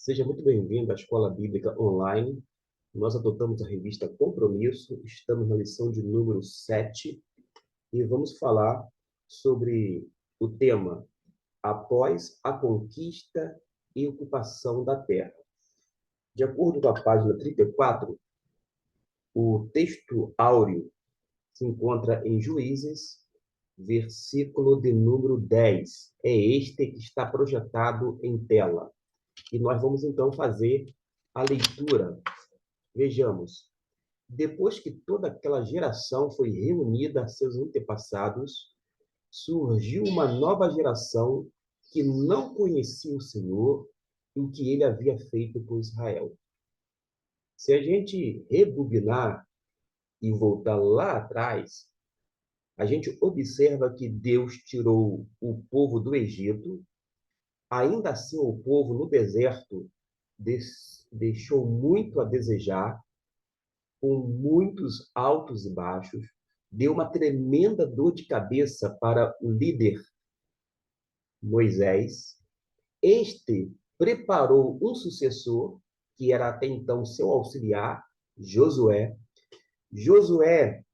Seja muito bem-vindo à Escola Bíblica Online. Nós adotamos a revista Compromisso, estamos na lição de número 7 e vamos falar sobre o tema após a conquista e ocupação da terra. De acordo com a página 34, o texto áureo se encontra em Juízes, versículo de número 10. É este que está projetado em tela. E nós vamos então fazer a leitura. Vejamos. Depois que toda aquela geração foi reunida a seus antepassados, surgiu uma nova geração que não conhecia o Senhor e o que ele havia feito por Israel. Se a gente rebobinar e voltar lá atrás, a gente observa que Deus tirou o povo do Egito. Ainda assim, o povo no deserto deixou muito a desejar, com muitos altos e baixos, deu uma tremenda dor de cabeça para o líder Moisés. Este preparou um sucessor, que era até então seu auxiliar, Josué. Josué,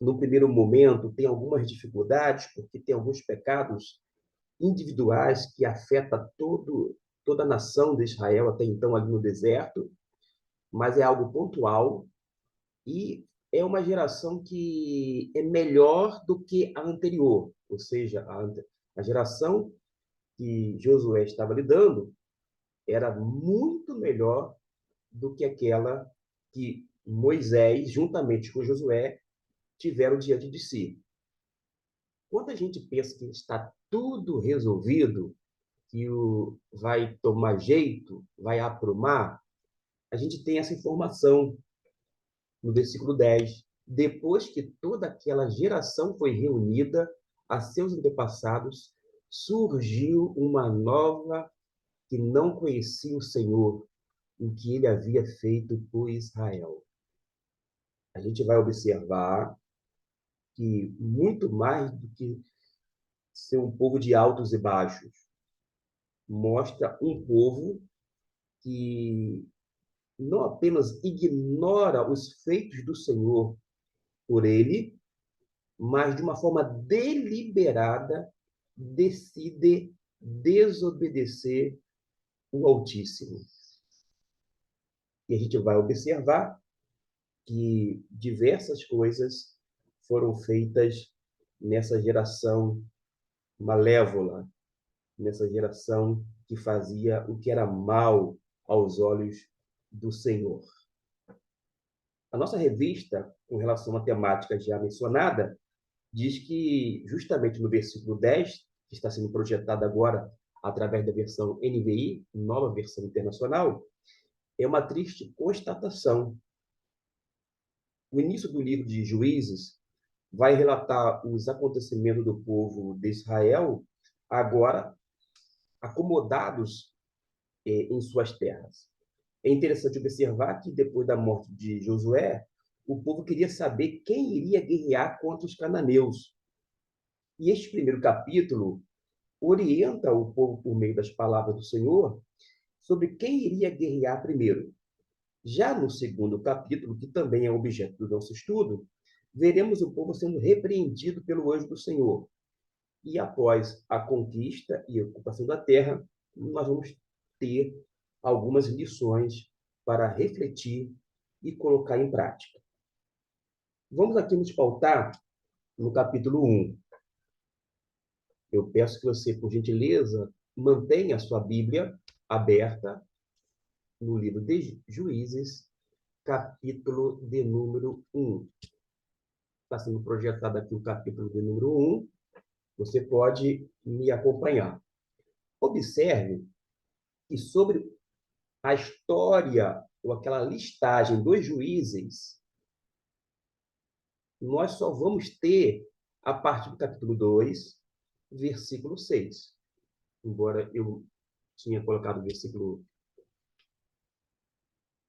no primeiro momento, tem algumas dificuldades, porque tem alguns pecados individuais que afetam toda a nação de Israel até então ali no deserto, mas é algo pontual e é uma geração que é melhor do que a anterior, ou seja, a geração que Josué estava lidando era muito melhor do que aquela que Moisés, juntamente com Josué, tiveram diante de si. Quando a gente pensa que está tudo resolvido, que vai tomar jeito, vai aprumar, a gente tem essa informação no versículo 10. Depois que toda aquela geração foi reunida a seus antepassados, surgiu uma nova que não conhecia o Senhor, o que ele havia feito por Israel. A gente vai observar que muito mais do que ser um povo de altos e baixos, mostra um povo que não apenas ignora os feitos do Senhor por ele, mas de uma forma deliberada decide desobedecer o Altíssimo. E a gente vai observar que diversas coisas foram feitas nessa geração malévola, nessa geração que fazia o que era mal aos olhos do Senhor. A nossa revista, com relação à temática já mencionada, diz que, justamente no versículo 10, que está sendo projetado agora através da versão NVI, nova versão internacional, é uma triste constatação. O início do livro de Juízes vai relatar os acontecimentos do povo de Israel, agora acomodados em suas terras. É interessante observar que, depois da morte de Josué, o povo queria saber quem iria guerrear contra os cananeus. E este primeiro capítulo orienta o povo, por meio das palavras do Senhor, sobre quem iria guerrear primeiro. Já no segundo capítulo, que também é objeto do nosso estudo, veremos o povo sendo repreendido pelo anjo do Senhor. E após a conquista e a ocupação da terra, nós vamos ter algumas lições para refletir e colocar em prática. Vamos aqui nos pautar no capítulo 1. Eu peço que você, por gentileza, mantenha a sua Bíblia aberta no livro de Juízes, capítulo de número 1. Está sendo projetado aqui o capítulo de número 1. Você pode me acompanhar. Observe que sobre a história, ou aquela listagem dos juízes, nós só vamos ter a partir do capítulo 2, versículo 6. Embora eu tinha colocado o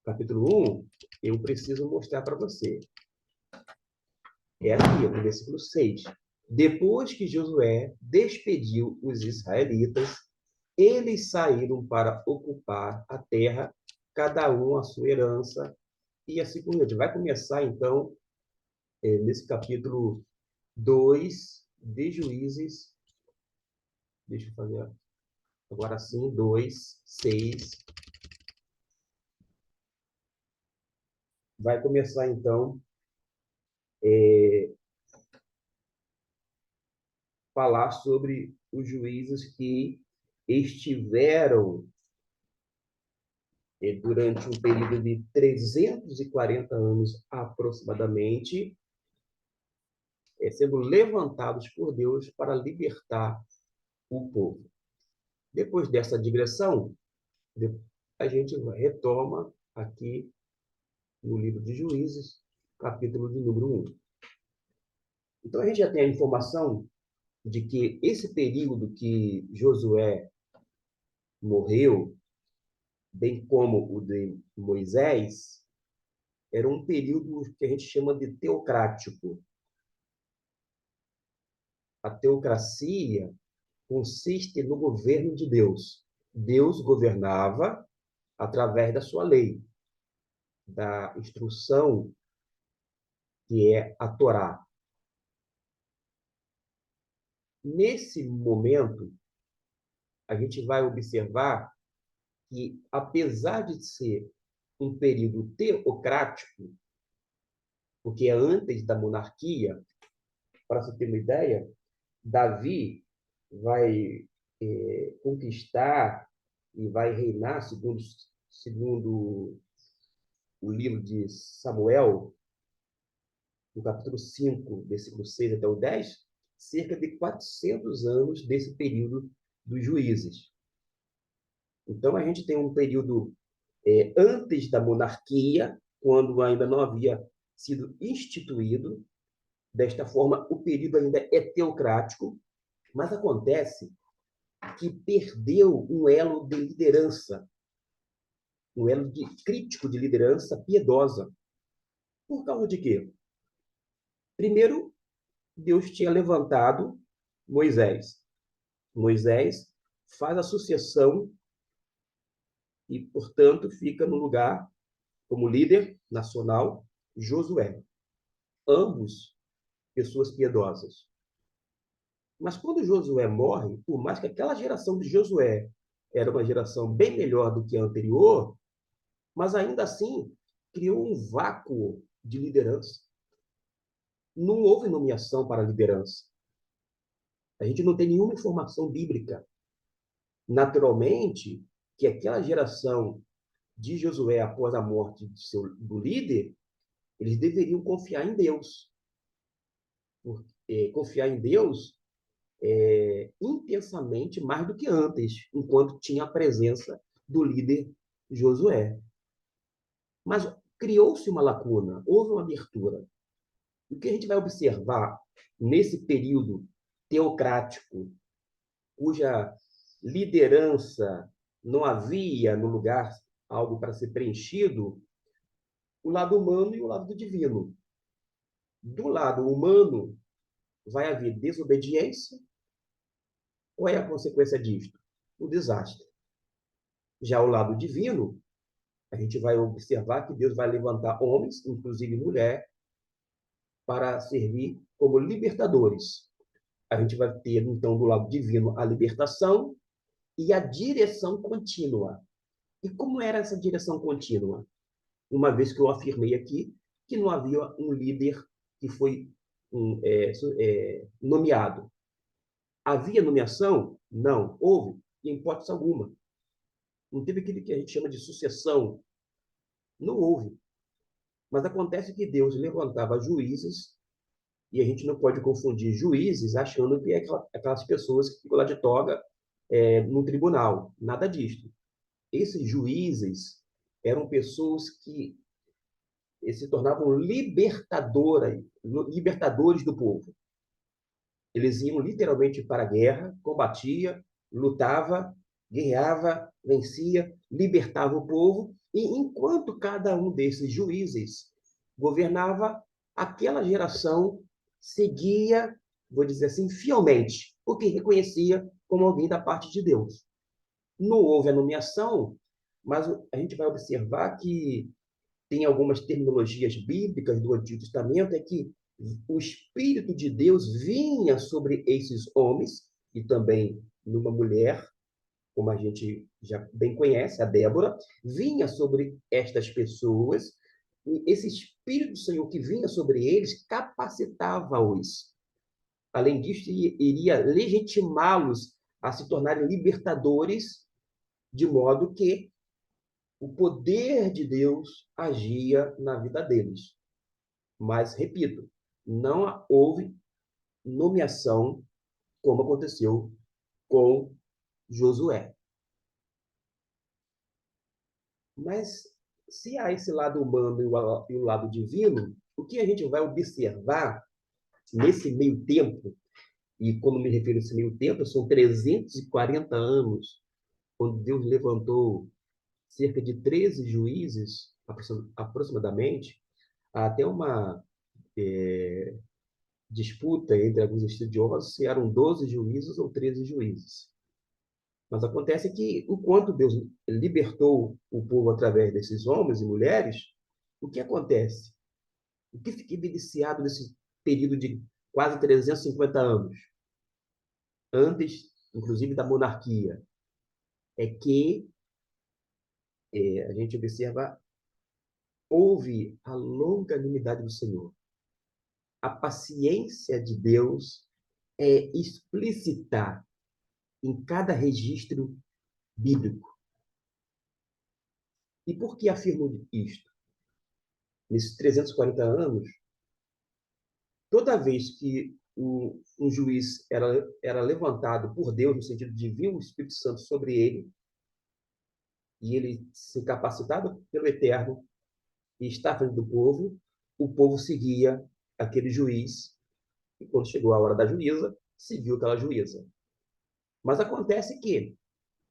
capítulo 1, eu preciso mostrar para você. É aqui, no versículo 6. Depois que Josué despediu os israelitas, eles saíram para ocupar a terra, cada um a sua herança, e assim por diante. Vai começar, então, nesse capítulo 2 de Juízes, deixa eu fazer agora sim, 2, 6. Vai começar, então, falar sobre os juízes que estiveram durante um período de 340 anos aproximadamente, sendo levantados por Deus para libertar o povo. Depois dessa digressão, a gente retoma aqui no livro de Juízes, capítulo de número 1. Então, a gente já tem a informação de que esse período que Josué morreu, bem como o de Moisés, era um período que a gente chama de teocrático. A teocracia consiste no governo de Deus. Deus governava através da sua lei, da instrução que é a Torá. Nesse momento, a gente vai observar que, apesar de ser um período teocrático, porque é antes da monarquia, para você ter uma ideia, Davi vai conquistar e vai reinar, segundo o livro de Samuel, no capítulo 5, versículo 6 até o 10, cerca de 400 anos desse período dos juízes. Então, a gente tem um período antes da monarquia, quando ainda não havia sido instituído. Desta forma, o período ainda é teocrático, mas acontece que perdeu um elo de liderança, um elo crítico de liderança piedosa. Por causa de quê? Primeiro, Deus tinha levantado Moisés. Moisés faz a sucessão e, portanto, fica no lugar como líder nacional Josué. Ambos pessoas piedosas. Mas quando Josué morre, por mais que aquela geração de Josué era uma geração bem melhor do que a anterior, mas ainda assim criou um vácuo de liderança. Não houve nomeação para a liderança. A gente não tem nenhuma informação bíblica. Naturalmente, que aquela geração de Josué, após a morte do líder, eles deveriam confiar em Deus. Confiar em Deus intensamente mais do que antes, enquanto tinha a presença do líder Josué. Mas criou-se uma lacuna, houve uma abertura. O que a gente vai observar nesse período teocrático, cuja liderança não havia no lugar algo para ser preenchido, o lado humano e o lado do divino. Do lado humano, vai haver desobediência. Qual é a consequência disto? O desastre. Já o lado divino, a gente vai observar que Deus vai levantar homens, inclusive mulher, para servir como libertadores. A gente vai ter, então, do lado divino, a libertação e a direção contínua. E como era essa direção contínua? Uma vez que eu afirmei aqui que não havia um líder que foi nomeado. Havia nomeação? Não. Houve, em hipótese alguma. Não teve aquilo que a gente chama de sucessão. Não houve. Mas acontece que Deus levantava juízes, e a gente não pode confundir juízes achando que é aquelas pessoas que ficam lá de toga no tribunal. Nada disso. Esses juízes eram pessoas que se tornavam libertadores do povo. Eles iam literalmente para a guerra, combatia, lutava, guerreava, vencia, libertava o povo, e enquanto cada um desses juízes governava, aquela geração seguia, vou dizer assim, fielmente, porque reconhecia como alguém da parte de Deus. Não houve a nomeação, mas a gente vai observar que tem algumas terminologias bíblicas do Antigo Testamento, é que o Espírito de Deus vinha sobre esses homens, e também numa mulher, como a gente já bem conhece, a Débora, vinha sobre estas pessoas, e esse Espírito do Senhor que vinha sobre eles capacitava-os. Além disso, iria legitimá-los a se tornarem libertadores, de modo que o poder de Deus agia na vida deles. Mas, repito, não houve nomeação como aconteceu com Josué. Mas, se há esse lado humano e o lado divino, o que a gente vai observar nesse meio tempo, e quando me refiro a esse meio tempo, são 340 anos, quando Deus levantou cerca de 13 juízes, aproximadamente, há até uma disputa entre alguns estudiosos se eram 12 juízes ou 13 juízes. Mas acontece que, enquanto Deus libertou o povo através desses homens e mulheres, o que acontece? O que fica evidenciado nesse período de quase 350 anos, antes, inclusive, da monarquia, é que a gente observa, houve a longanimidade do Senhor. A paciência de Deus é explícita em cada registro bíblico. E por que afirmo isto? Nesses 340 anos, toda vez que um juiz era levantado por Deus, no sentido de vir o Espírito Santo sobre ele, e ele se capacitado pelo Eterno e está à frente do povo, o povo seguia aquele juiz, e quando chegou a hora da juíza, seguiu aquela juíza. Mas acontece que,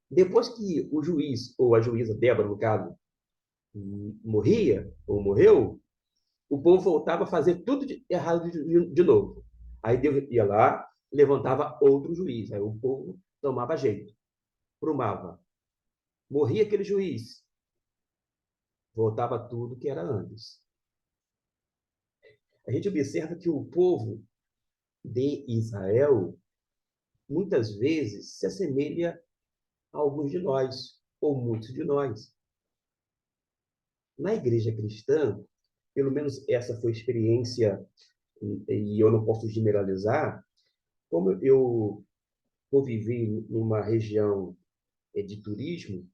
depois que o juiz, ou a juíza, Débora, no caso, morria, ou morreu, o povo voltava a fazer tudo errado de novo. Aí Deus ia lá, levantava outro juiz. Aí o povo tomava jeito, prumava. Morria aquele juiz, voltava tudo que era antes. A gente observa que o povo de Israel, muitas vezes, se assemelha a alguns de nós, ou muitos de nós. Na igreja cristã, pelo menos essa foi a experiência, e eu não posso generalizar, como eu convivi numa região de turismo,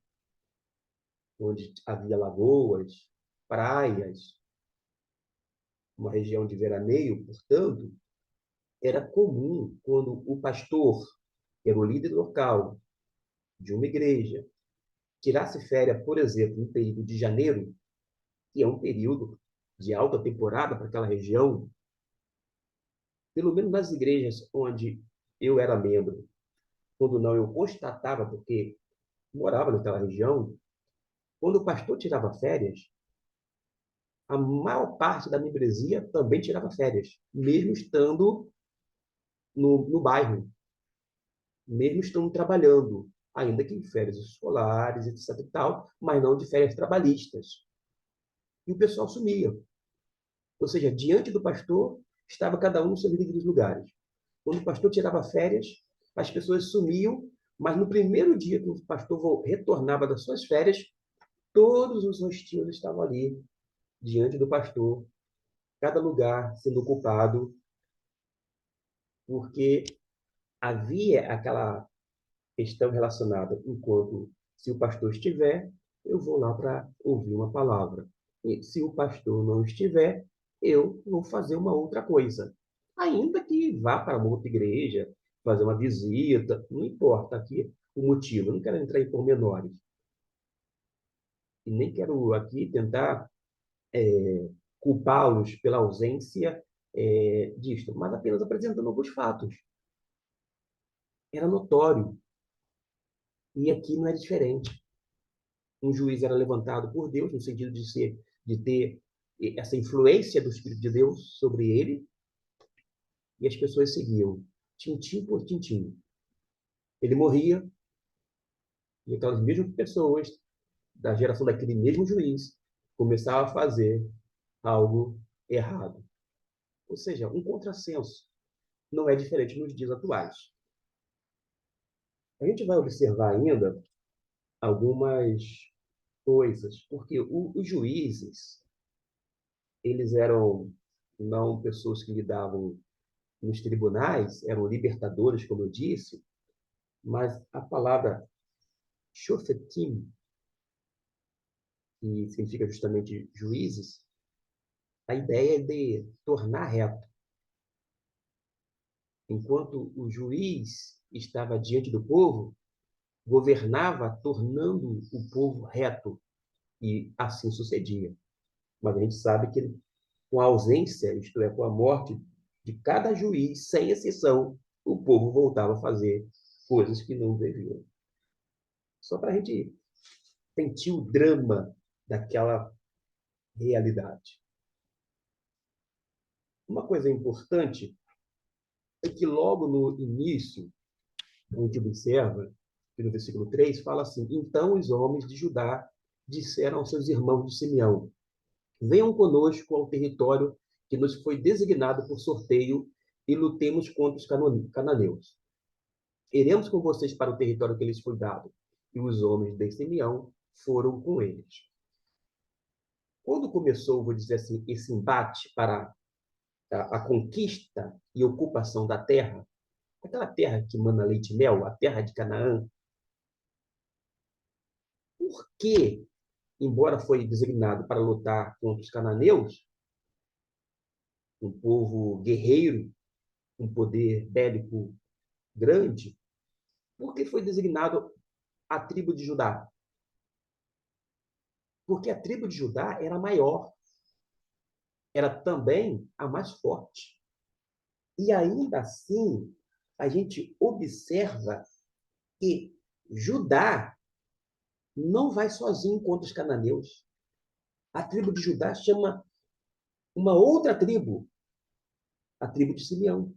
onde havia lagoas, praias, uma região de veraneio, portanto, era comum quando o pastor, que era o líder local de uma igreja, tirasse férias, por exemplo, no período de janeiro, que é um período de alta temporada para aquela região, pelo menos nas igrejas onde eu era membro, quando não eu constatava, porque morava naquela região, quando o pastor tirava férias, a maior parte da membresia também tirava férias, mesmo estando no bairro, mesmo estando trabalhando, ainda que em férias escolares, etc. e tal, mas não de férias trabalhistas. E o pessoal sumia. Ou seja, diante do pastor, estava cada um nos seus devidos lugares. Quando o pastor tirava férias, as pessoas sumiam, mas no primeiro dia que o pastor retornava das suas férias, todos os rostinhos estavam ali, diante do pastor, cada lugar sendo ocupado, porque havia aquela questão relacionada, enquanto se o pastor estiver, eu vou lá para ouvir uma palavra. E se o pastor não estiver, eu vou fazer uma outra coisa. Ainda que vá para uma outra igreja, fazer uma visita, não importa aqui o motivo, eu não quero entrar em pormenores. E nem quero aqui tentar culpá-los pela ausência disto, mas apenas apresentando alguns fatos. Era notório. E aqui não é diferente. Um juiz era levantado por Deus, no sentido de ter essa influência do Espírito de Deus sobre ele, e as pessoas seguiam, tintim por tintim. Ele morria, E aquelas mesmas pessoas, da geração daquele mesmo juiz, começavam a fazer algo errado. Ou seja, um contrassenso. Não é diferente nos dias atuais. A gente vai observar ainda algumas coisas, porque os juízes, eles eram não pessoas que lidavam nos tribunais, eram libertadores, como eu disse, mas a palavra shofetim, que significa justamente juízes, a ideia é de tornar reto. Enquanto o juiz estava diante do povo, governava tornando o povo reto, e assim sucedia. Mas a gente sabe que com a ausência, isto é, com a morte de cada juiz, sem exceção, o povo voltava a fazer coisas que não deviam. Só para a gente sentir o drama daquela realidade. Uma coisa importante é que logo no início, a gente observa, que no versículo 3 fala assim: Então os homens de Judá disseram aos seus irmãos de Simeão: Venham conosco ao território que nos foi designado por sorteio e lutemos contra os cananeus. Iremos com vocês para o território que lhes foi dado. E os homens de Simeão foram com eles. Quando começou, vou dizer assim, esse embate para a conquista e ocupação da terra, aquela terra que mana leite e mel, a terra de Canaã, por que, embora foi designado para lutar contra os cananeus, um povo guerreiro, um poder bélico grande, por que foi designado a tribo de Judá? Porque a tribo de Judá era maior, era também a mais forte. E ainda assim, a gente observa que Judá não vai sozinho contra os cananeus. A tribo de Judá chama uma outra tribo, a tribo de Simeão.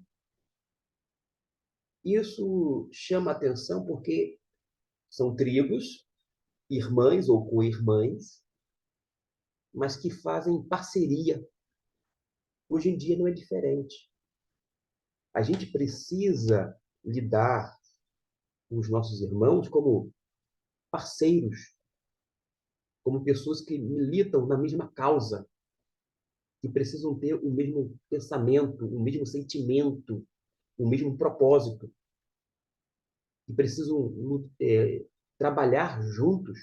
Isso chama atenção porque são tribos, irmãs ou co-irmãs, mas que fazem parceria. Hoje em dia não é diferente. A gente precisa lidar com os nossos irmãos como parceiros, como pessoas que militam na mesma causa, que precisam ter o mesmo pensamento, o mesmo sentimento, o mesmo propósito, que precisam trabalhar juntos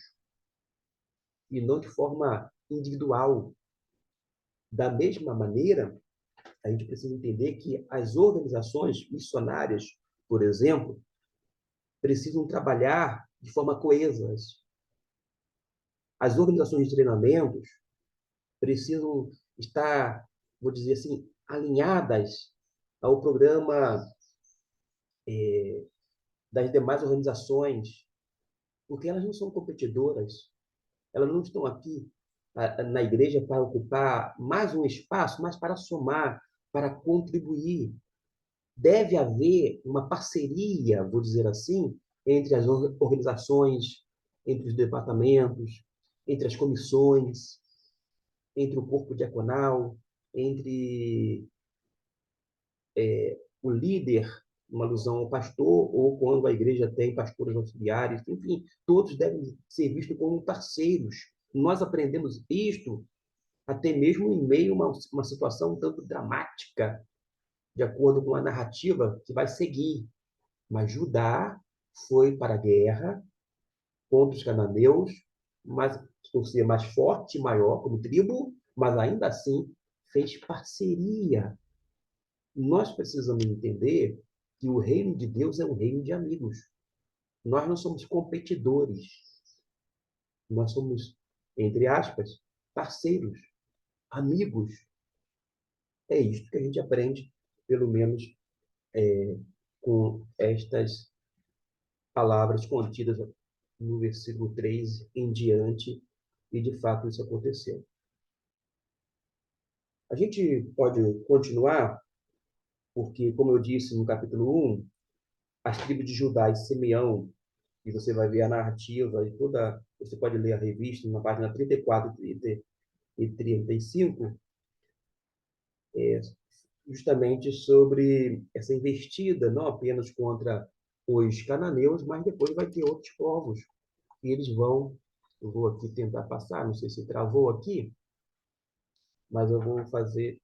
e não de forma individual. Da mesma maneira, a gente precisa entender que as organizações missionárias, por exemplo, precisam trabalhar de forma coesa. As organizações de treinamentos precisam estar, vou dizer assim, alinhadas ao programa das demais organizações, porque elas não são competidoras, elas não estão aqui na igreja para ocupar mais um espaço, mas para somar, para contribuir. Deve haver uma parceria, vou dizer assim, entre as organizações, entre os departamentos, entre as comissões, entre o corpo diaconal, entre o líder, uma alusão ao pastor, ou quando a igreja tem pastores auxiliares, enfim, todos devem ser vistos como parceiros. Nós aprendemos isto até mesmo em meio a uma situação um tanto dramática, de acordo com a narrativa que vai seguir. Mas Judá foi para a guerra contra os cananeus, mas por ser mais forte e maior como tribo, mas ainda assim fez parceria. Nós precisamos entender que o reino de Deus é um reino de amigos. Nós não somos competidores. Nós somos, entre aspas, parceiros, amigos. É isto que a gente aprende, pelo menos com estas palavras contidas no versículo 3 em diante, e de fato isso aconteceu. A gente pode continuar, porque, como eu disse no capítulo 1, as tribos de Judá e Simeão e você vai ver a narrativa e toda. Você pode ler a revista na página 34 e 35, é, justamente sobre essa investida, não apenas contra os cananeus, mas depois vai ter outros povos, e eles vão. Eu vou aqui tentar passar, não sei se travou aqui, mas eu vou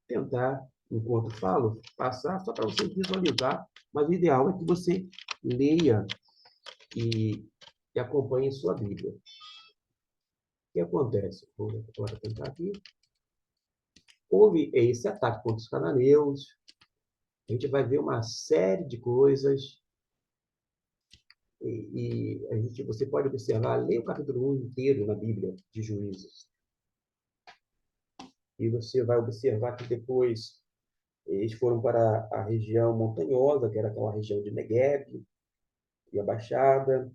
tentar, enquanto falo, passar só para você visualizar, mas o ideal é que você leia e, e acompanhe sua Bíblia. O que acontece? Vou agora tentar aqui. Houve esse ataque contra os cananeus, a gente vai ver uma série de coisas, você pode observar, leia o capítulo 1 inteiro na Bíblia de Juízes, e você vai observar que depois eles foram para a região montanhosa, que era aquela região de Negueb e a Baixada.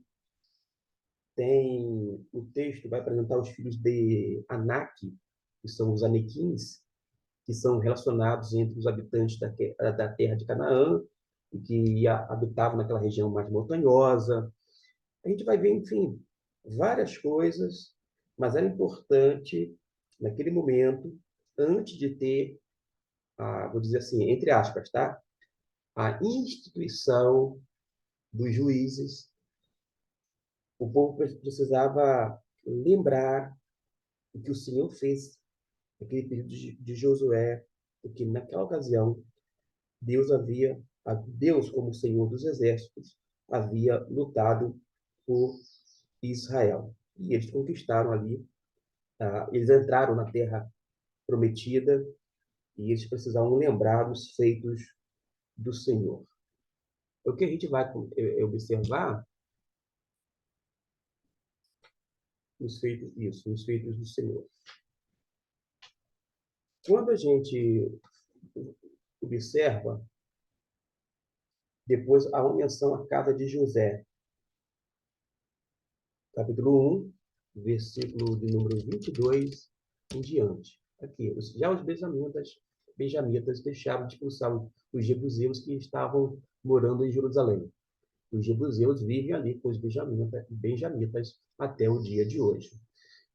Tem o texto vai apresentar os filhos de Anak, que são os Anequins, que são relacionados entre os habitantes da terra de Canaã e que habitavam naquela região mais montanhosa. A gente vai ver, enfim, várias coisas, mas era importante, naquele momento, antes de ter, vou dizer assim, entre aspas, tá? A instituição dos juízes, o povo precisava lembrar o que o Senhor fez naquele período de Josué, porque naquela ocasião Deus como Senhor dos exércitos havia lutado por Israel. E eles conquistaram ali, eles entraram na terra prometida e eles precisavam lembrar dos feitos do Senhor. O que a gente vai observar nos feitos do Senhor. Quando a gente observa, depois há uma menção à casa de José, capítulo 1, versículo de número 22 em diante. Aqui, já os benjamitas deixaram de expulsar os jebuseus que estavam morando em Jerusalém. Os jebuseus vivem ali com os benjamitas até o dia de hoje.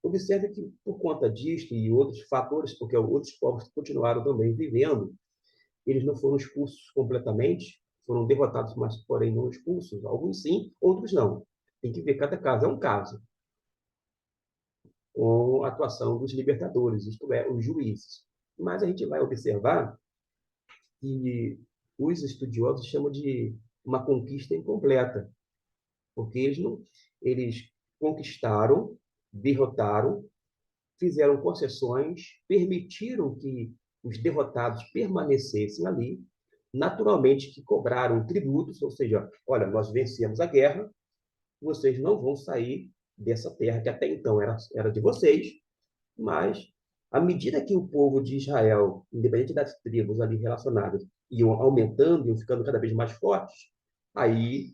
Observe que, por conta disto e outros fatores, porque outros povos continuaram também vivendo, eles não foram expulsos completamente, foram derrotados, mas, porém, não expulsos. Alguns sim, outros não. Tem que ver, cada caso é um caso, com a atuação dos libertadores, isto é, os juízes. Mas a gente vai observar que os estudiosos chamam de uma conquista incompleta, porque eles conquistaram, derrotaram, fizeram concessões, permitiram que os derrotados permanecessem ali, naturalmente que cobraram tributos, ou seja, olha, nós vencemos a guerra, vocês não vão sair dessa terra que até então era de vocês, mas à medida que o povo de Israel, independente das tribos ali relacionadas, iam aumentando, iam ficando cada vez mais fortes, aí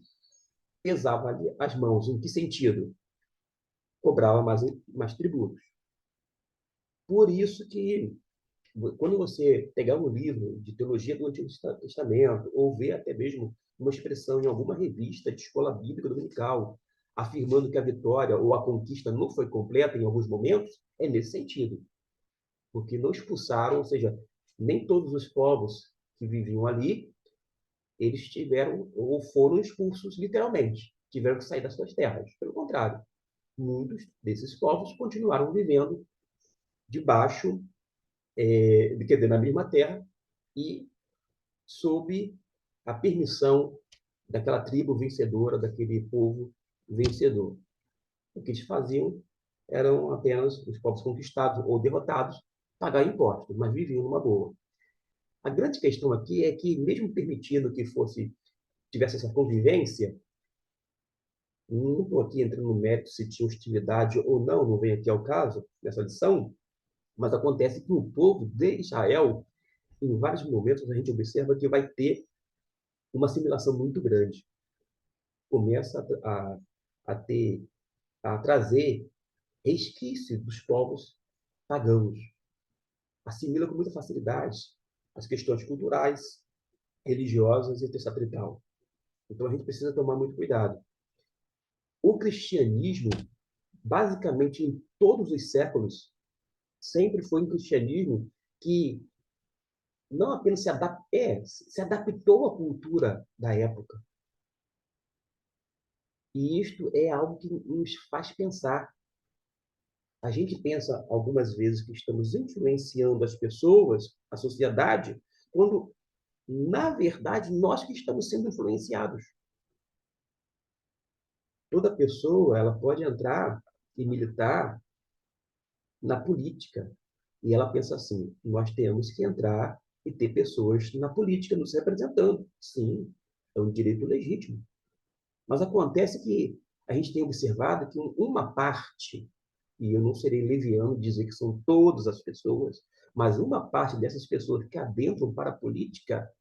pesava ali as mãos. Em que sentido? Cobrava mais tributos. Por isso que, quando você pegar um livro de teologia do Antigo Testamento, ou ver até mesmo uma expressão em alguma revista de escola bíblica dominical, afirmando que a vitória ou a conquista não foi completa em alguns momentos, é nesse sentido. Porque não expulsaram, ou seja, nem todos os povos que viviam ali, eles tiveram ou foram expulsos literalmente, tiveram que sair das suas terras. Pelo contrário, muitos desses povos continuaram vivendo debaixo, quer dizer, na mesma terra e sob a permissão daquela tribo vencedora, daquele povo vencedor. O que eles faziam eram apenas os povos conquistados ou derrotados pagar impostos, mas viviam numa boa. A grande questão aqui é que, mesmo permitindo que tivesse essa convivência, não estou aqui entrando no mérito se tinha hostilidade ou não, não vem aqui ao caso nessa lição, mas acontece que o povo de Israel, em vários momentos, a gente observa que vai ter uma assimilação muito grande. Começa a trazer resquícios dos povos pagãos. Assimila com muita facilidade as questões culturais, religiosas e etc. Então a gente precisa tomar muito cuidado. O cristianismo, basicamente em todos os séculos, sempre foi um cristianismo que não apenas se adaptou à cultura da época. E isto é algo que nos faz pensar. A gente pensa algumas vezes que estamos influenciando as pessoas, a sociedade, quando, na verdade, nós que estamos sendo influenciados. Toda pessoa, ela pode entrar e militar na política. E ela pensa assim: nós temos que entrar e ter pessoas na política nos representando. Sim, é um direito legítimo. Mas acontece que a gente tem observado que uma parte, e eu não serei leviano dizer que são todas as pessoas, mas uma parte dessas pessoas que adentram para a política,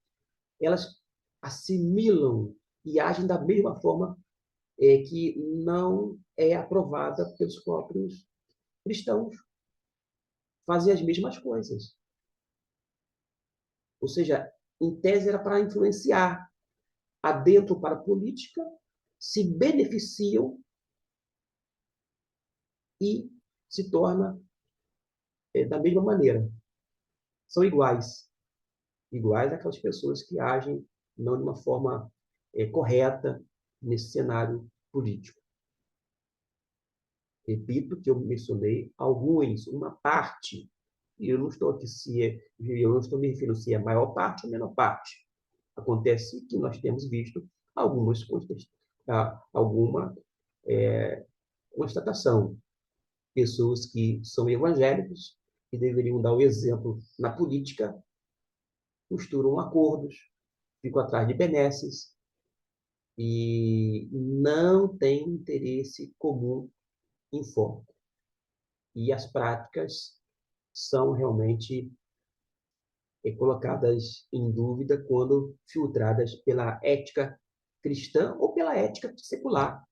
elas assimilam e agem da mesma forma que não é aprovada pelos próprios cristãos. Fazem as mesmas coisas. Ou seja, em tese era para influenciar, adentro para a política, se beneficiam e se torna da mesma maneira. São iguais. Iguais àquelas pessoas que agem não de uma forma correta nesse cenário político. Repito que eu mencionei alguns, uma parte, e eu não estou aqui eu não estou me referindo se é maior parte ou menor parte. Acontece que nós temos visto alguma constatação. Pessoas que são evangélicos, que deveriam dar o exemplo na política, costuram acordos, ficam atrás de benesses e não têm interesse comum em foco. E as práticas são realmente colocadas em dúvida quando filtradas pela ética cristã ou pela ética secular.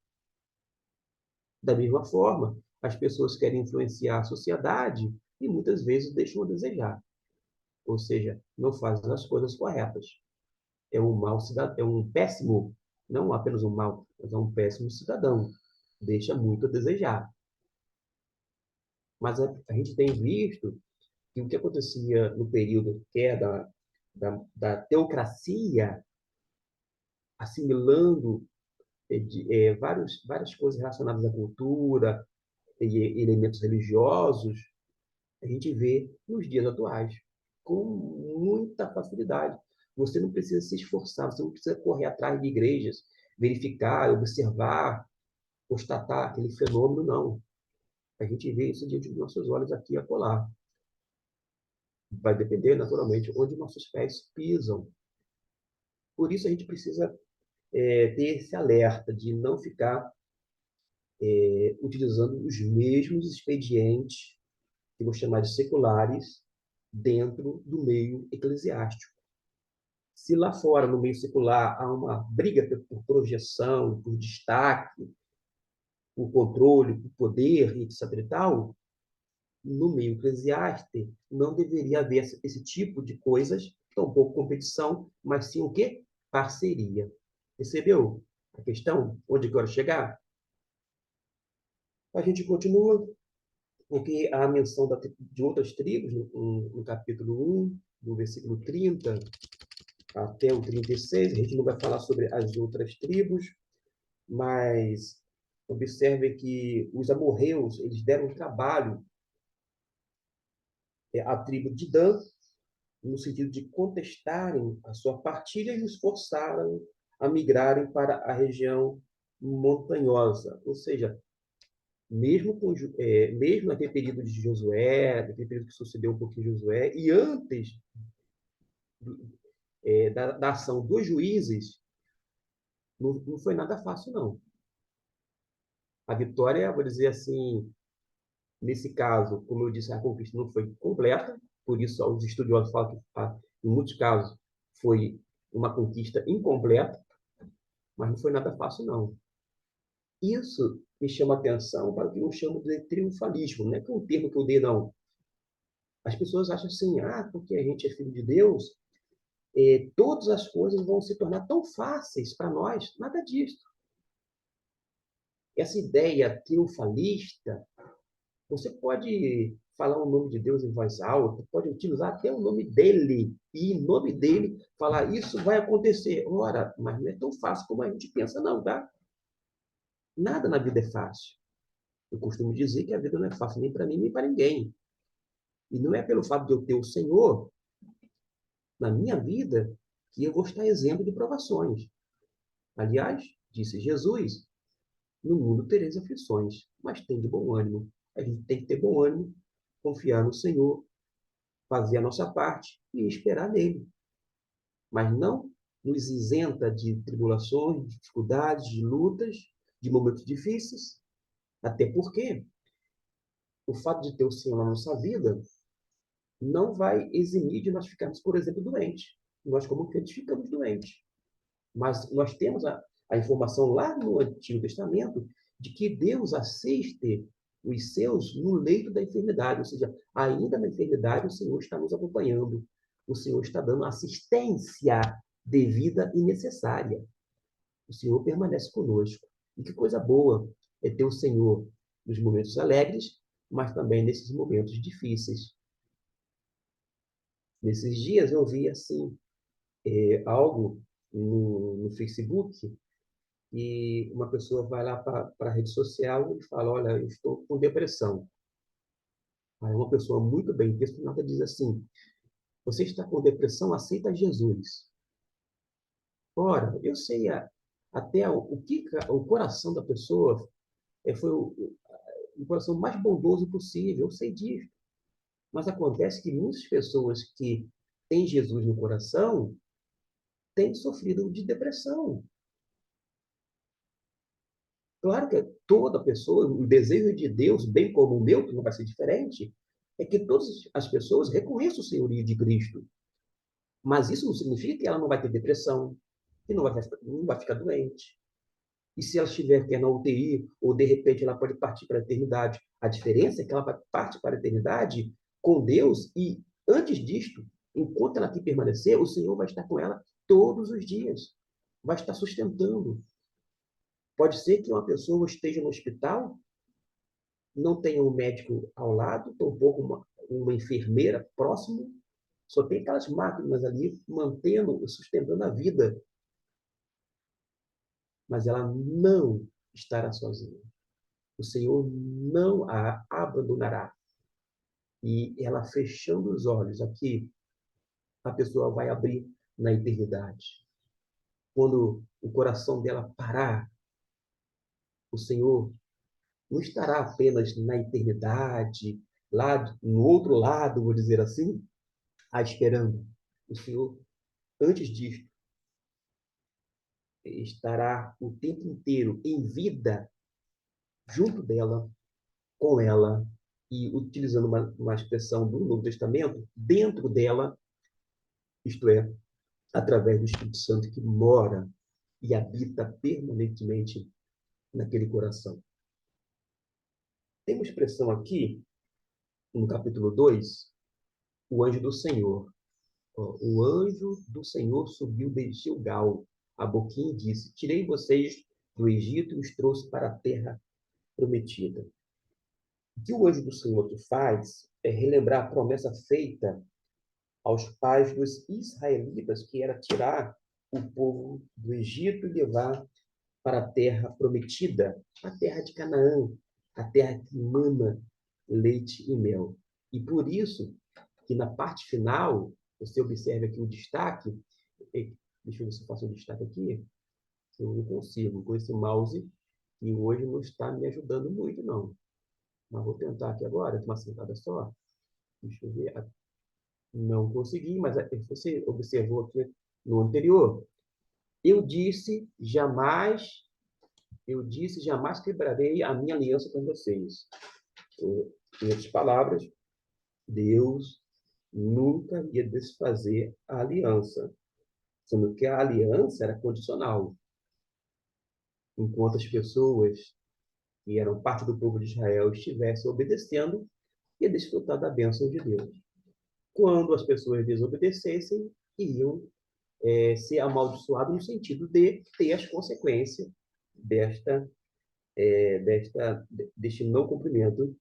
Da mesma forma, as pessoas querem influenciar a sociedade e muitas vezes deixam a desejar. Ou seja, não fazem as coisas corretas. É um mau cidadão, é um péssimo, não apenas um mau, mas é um péssimo cidadão. Deixa muito a desejar. Mas a gente tem visto que o que acontecia no período que é da teocracia, assimilando várias coisas relacionadas à cultura e elementos religiosos, a gente vê nos dias atuais, com muita facilidade. Você não precisa se esforçar, você não precisa correr atrás de igrejas, verificar, observar, constatar aquele fenômeno, não. A gente vê isso diante dos nossos olhos aqui e acolá. Vai depender, naturalmente, onde nossos pés pisam. Por isso, a gente precisa ter esse alerta de não ficar utilizando os mesmos expedientes, que vou chamar de seculares, dentro do meio eclesiástico. Se lá fora, no meio secular, há uma briga por projeção, por destaque, por controle, por poder, etc. e tal, no meio eclesiástico não deveria haver esse tipo de coisas, tampouco competição, mas sim o quê? Parceria. Percebeu a questão? Onde eu quero chegar? A gente continua, porque há a menção de outras tribos, no capítulo 1, do versículo 30 até o 36. A gente não vai falar sobre as outras tribos, mas observe que os amorreus, eles deram trabalho à tribo de Dan, no sentido de contestarem a sua partilha e os forçaram a migrarem para a região montanhosa. Ou seja, mesmo naquele período de Josué, naquele período que sucedeu um pouquinho de Josué, e antes da ação dos juízes, não foi nada fácil, não. A vitória, vou dizer assim, nesse caso, como eu disse, a conquista não foi completa, por isso os estudiosos falam que, em muitos casos, foi uma conquista incompleta, mas não foi nada fácil, não. Isso me chama atenção para o que eu chamo de triunfalismo, não é que é um termo que eu dei, não. As pessoas acham assim, porque a gente é filho de Deus, todas as coisas vão se tornar tão fáceis para nós. Nada disso. Essa ideia triunfalista, você pode falar o nome de Deus em voz alta, pode utilizar até o nome dele, e em nome dele falar, isso vai acontecer. Ora, mas não é tão fácil como a gente pensa, não, tá? Nada na vida é fácil. Eu costumo dizer que a vida não é fácil nem para mim, nem para ninguém. E não é pelo fato de eu ter o Senhor na minha vida que eu vou estar exemplo de provações. Aliás, disse Jesus, no mundo tereis aflições, mas tem de bom ânimo. A gente tem que ter bom ânimo, confiar no Senhor, fazer a nossa parte e esperar nele. Mas não nos isenta de tribulações, de dificuldades, de lutas, de momentos difíceis. Até porque o fato de ter o Senhor na nossa vida não vai eximir de nós ficarmos, por exemplo, doentes. Nós, como crentes, ficamos doentes. Mas nós temos a informação lá no Antigo Testamento de que Deus assiste os seus no leito da enfermidade, ou seja, ainda na enfermidade o Senhor está nos acompanhando, o Senhor está dando assistência devida e necessária. O Senhor permanece conosco. E que coisa boa é ter o Senhor nos momentos alegres, mas também nesses momentos difíceis. Nesses dias eu vi assim algo no Facebook e uma pessoa vai lá para a rede social e fala, olha, eu estou com depressão. Aí uma pessoa muito bem intencionada diz assim, você está com depressão, aceita Jesus. Ora, eu sei até o que o coração da pessoa foi o coração mais bondoso possível, eu sei disso. Mas acontece que muitas pessoas que têm Jesus no coração têm sofrido de depressão. Claro que toda pessoa, o desejo de Deus, bem como o meu, que não vai ser diferente, é que todas as pessoas reconheçam o senhorio de Cristo. Mas isso não significa que ela não vai ter depressão, que não vai ficar doente. E se ela estiver na UTI, ou de repente ela pode partir para a eternidade. A diferença é que ela vai partir para a eternidade com Deus e, antes disto, enquanto ela aqui permanecer, o Senhor vai estar com ela todos os dias. Vai estar sustentando. Pode ser que uma pessoa esteja no hospital, não tenha um médico ao lado, tampouco uma enfermeira próximo, só tem aquelas máquinas ali mantendo, sustentando a vida, mas ela não estará sozinha. O Senhor não a abandonará. E ela fechando os olhos aqui, a pessoa vai abrir na eternidade. Quando o coração dela parar, o Senhor não estará apenas na eternidade, lá no outro lado, vou dizer assim, esperando. O Senhor, antes disto, estará o tempo inteiro em vida, junto dela, com ela, e utilizando uma expressão do Novo Testamento, dentro dela, isto é, através do Espírito Santo que mora e habita permanentemente naquele coração. Tem uma expressão aqui, no capítulo 2, o anjo do Senhor. O anjo do Senhor subiu de Gilgal, a Boquim, e disse, tirei vocês do Egito e os trouxe para a terra prometida. O que o anjo do Senhor que faz é relembrar a promessa feita aos pais dos israelitas, que era tirar o povo do Egito e levar para a terra prometida, a terra de Canaã, a terra que mana leite e mel. E por isso que na parte final, você observa aqui o destaque, deixa eu ver se eu faço um destaque aqui, eu não consigo, com esse mouse, que hoje não está me ajudando muito, não. Mas vou tentar aqui agora, de uma sentada só. Deixa eu ver. Não consegui, mas você observou aqui no anterior. Eu disse, jamais quebrarei a minha aliança com vocês. Em outras palavras, Deus nunca ia desfazer a aliança, sendo que a aliança era condicional. Enquanto as pessoas que eram parte do povo de Israel estivessem obedecendo, ia desfrutar da bênção de Deus. Quando as pessoas desobedecessem, iriam ser amaldiçoados no sentido de ter as consequências desta deste não cumprimento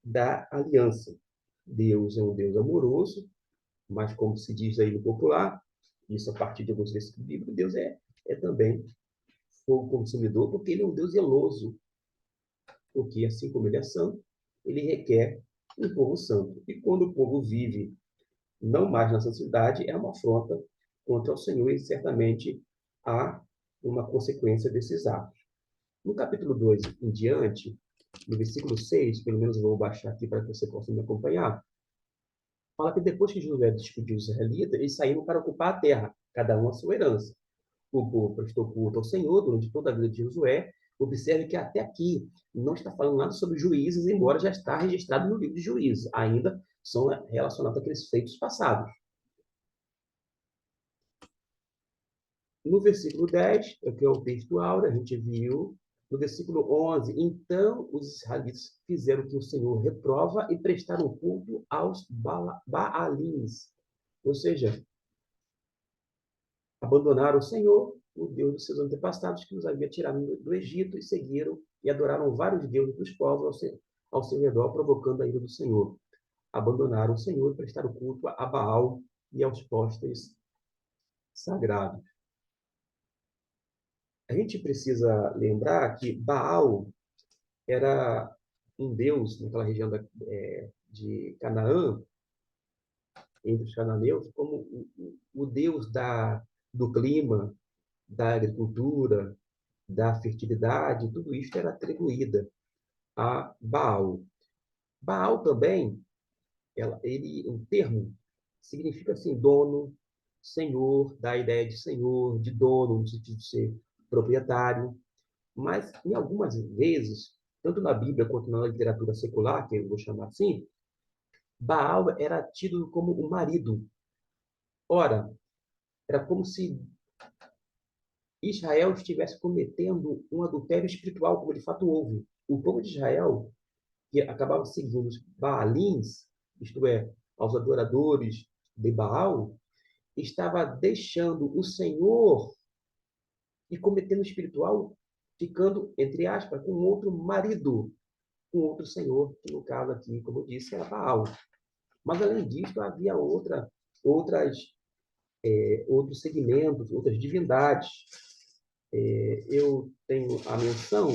da aliança. Deus é um Deus amoroso, mas como se diz aí no popular, isso a partir de alguns versículos bíblicos, Deus é também fogo consumidor, porque ele é um Deus zeloso, porque assim como ele é santo, ele requer um povo santo. E quando o povo vive não mais na santidade, é uma afronta contra o Senhor e certamente há uma consequência desses atos. No capítulo 2 em diante, no versículo 6, pelo menos eu vou baixar aqui para que você possa me acompanhar, fala que depois que Josué despediu os israelitas, eles saíram para ocupar a terra, cada um a sua herança. O povo prestou culto ao Senhor durante toda a vida de Josué. Observe que até aqui não está falando nada sobre juízes, embora já está registrado no livro de juízes. Ainda são relacionados àqueles feitos passados. No versículo 10, que é o texto áureo, a gente viu. No versículo 11, então os israelitas fizeram o que o Senhor reprova e prestaram culto aos Baalins. Ou seja, abandonaram o Senhor, o Deus dos seus antepassados, que os havia tirado do Egito, e seguiram e adoraram vários deuses dos povos ao seu redor, provocando a ira do Senhor. Abandonaram o Senhor e prestaram culto a Baal e aos postes sagrados. A gente precisa lembrar que Baal era um deus naquela região de Canaã, entre os cananeus, como o deus do clima, da agricultura, da fertilidade, tudo isso era atribuída a Baal. Baal também, um termo, significa assim, dono, senhor, dá a ideia de senhor, de dono, no sentido de ser proprietário. Mas, em algumas vezes, tanto na Bíblia quanto na literatura secular, que eu vou chamar assim, Baal era tido como o marido. Ora, era como se Israel estivesse cometendo um adultério espiritual, como de fato houve. O povo de Israel, que acabava seguindo os Baalins, isto é, aos adoradores de Baal, estava deixando o Senhor e cometendo espiritual, ficando, entre aspas, com outro marido, com outro senhor, que no caso aqui, como eu disse, era Baal. Mas, além disso, havia outras, outros segmentos, outras divindades. Eu tenho a menção,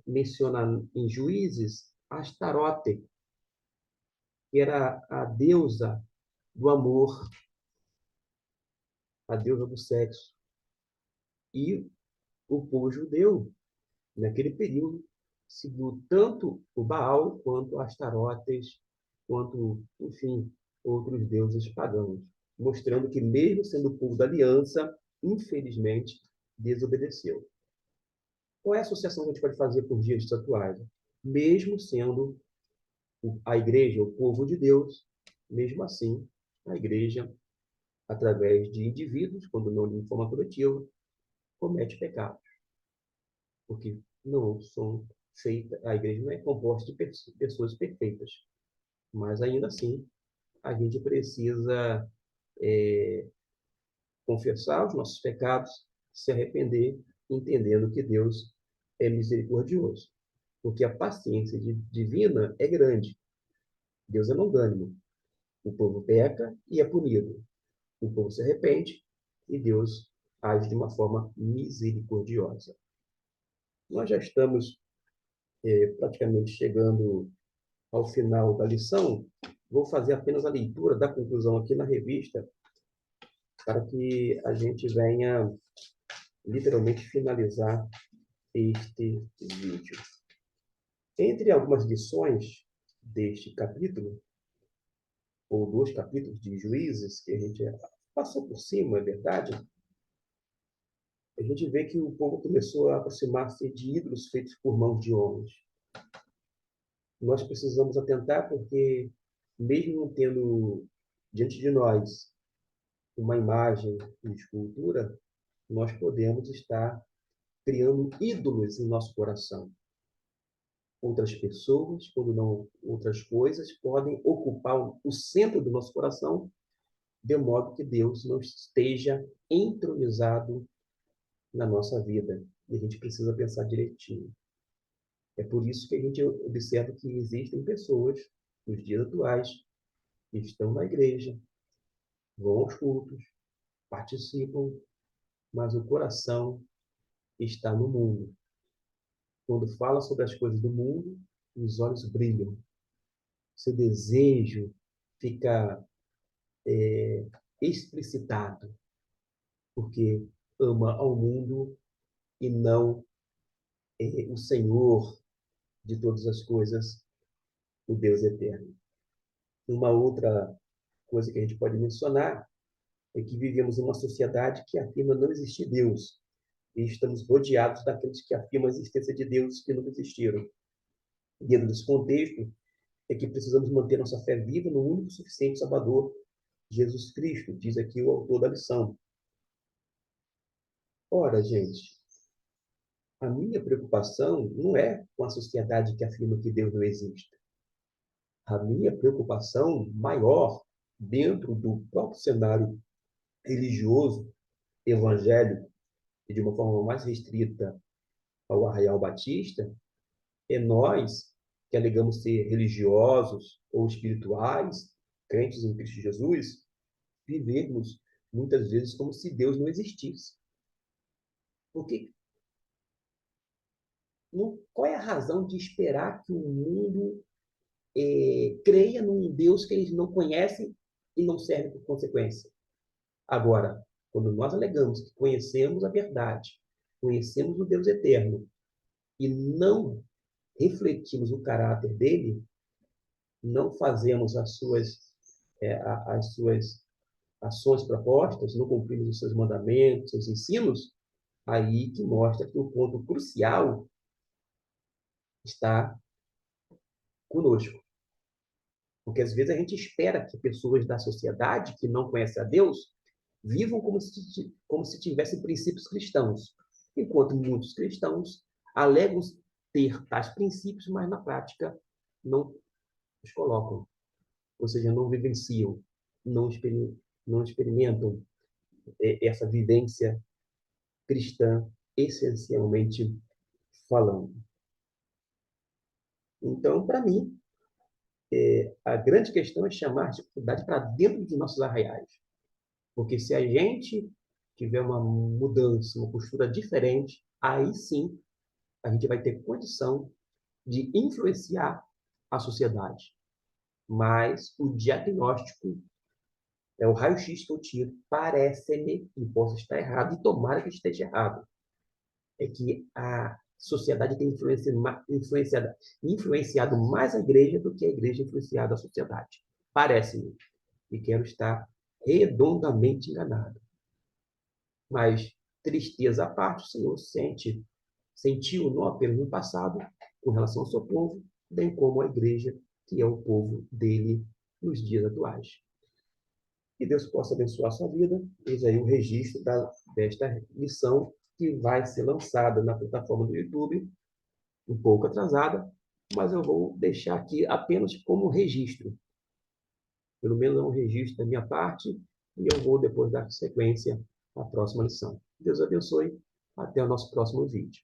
menciona em Juízes, Astarote, que era a deusa do amor, a deusa do sexo. E o povo judeu, naquele período, seguiu tanto o Baal quanto Astarotes, quanto, enfim, outros deuses pagãos, mostrando que, mesmo sendo o povo da aliança, infelizmente, desobedeceu. Qual é a associação que a gente pode fazer por dias atuais? Mesmo sendo a igreja o povo de Deus, mesmo assim, a igreja, através de indivíduos, quando não de forma coletiva, comete pecados, porque não são feitas, a igreja não é composta de pessoas perfeitas, mas ainda assim a gente precisa confessar os nossos pecados, se arrepender, entendendo que Deus é misericordioso, porque a paciência divina é grande. Deus é longânimo. O povo peca e é punido. O povo se arrepende e Deus age de uma forma misericordiosa. Nós já estamos praticamente chegando ao final da lição. Vou fazer apenas a leitura da conclusão aqui na revista, para que a gente venha literalmente finalizar este vídeo. Entre algumas lições deste capítulo, ou dois capítulos de Juízes, que a gente passou por cima, é verdade, a gente vê que o povo começou a aproximar-se de ídolos feitos por mãos de homens. Nós precisamos atentar porque, mesmo tendo diante de nós uma imagem de escultura, nós podemos estar criando ídolos em nosso coração. Outras pessoas, quando não outras coisas, podem ocupar o centro do nosso coração, de modo que Deus não esteja entronizado na nossa vida. E a gente precisa pensar direitinho. É por isso que a gente observa que existem pessoas, nos dias atuais, que estão na igreja, vão aos cultos, participam, mas o coração está no mundo. Quando fala sobre as coisas do mundo, os olhos brilham. Seu desejo fica explicitado, porque ama ao mundo e não o Senhor de todas as coisas, o Deus eterno. Uma outra coisa que a gente pode mencionar é que vivemos em uma sociedade que afirma não existir Deus, e estamos rodeados daqueles que afirmam a existência de Deus que nunca existiram. Dentro desse contexto, é que precisamos manter nossa fé viva no único suficiente Salvador, Jesus Cristo, diz aqui o autor da lição. Ora, gente, a minha preocupação não é com a sociedade que afirma que Deus não existe. A minha preocupação maior, dentro do próprio cenário religioso, evangélico, e de uma forma mais restrita ao Arraial Batista, é nós, que alegamos ser religiosos ou espirituais, crentes em Cristo Jesus, vivermos muitas vezes como se Deus não existisse. Porque qual é a razão de esperar que o mundo creia num Deus que eles não conhecem e não serve por consequência? Agora, quando nós alegamos que conhecemos a verdade, conhecemos o Deus eterno e não refletimos o caráter dele, não fazemos as suas ações propostas, não cumprimos os seus mandamentos, seus ensinos, aí que mostra que o ponto crucial está conosco. Porque às vezes a gente espera que pessoas da sociedade que não conhecem a Deus vivam como se tivessem princípios cristãos, enquanto muitos cristãos alegam ter tais princípios, mas na prática não os colocam, ou seja, não vivenciam, não experimentam essa vivência cristã, essencialmente falando. Então, para mim, a grande questão é chamar a dificuldade para dentro de nossos arraiais. Porque se a gente tiver uma mudança, uma postura diferente, aí sim a gente vai ter condição de influenciar a sociedade. Mas o diagnóstico é o raio-x que eu tiro, parece-me, e posso estar errado, e tomara que esteja errado, é que a sociedade tem influenciado mais a igreja do que a igreja influenciado a sociedade. Parece-me. E quero estar redondamente enganado. Mas, tristeza à parte, o Senhor sentiu não apenas no passado, com relação ao seu povo, bem como a igreja, que é o povo dele nos dias atuais. Que Deus possa abençoar a sua vida. Eis aí o registro desta lição que vai ser lançada na plataforma do YouTube, um pouco atrasada, mas eu vou deixar aqui apenas como registro. Pelo menos é um registro da minha parte, e eu vou depois dar sequência à próxima lição. Deus abençoe. Até o nosso próximo vídeo.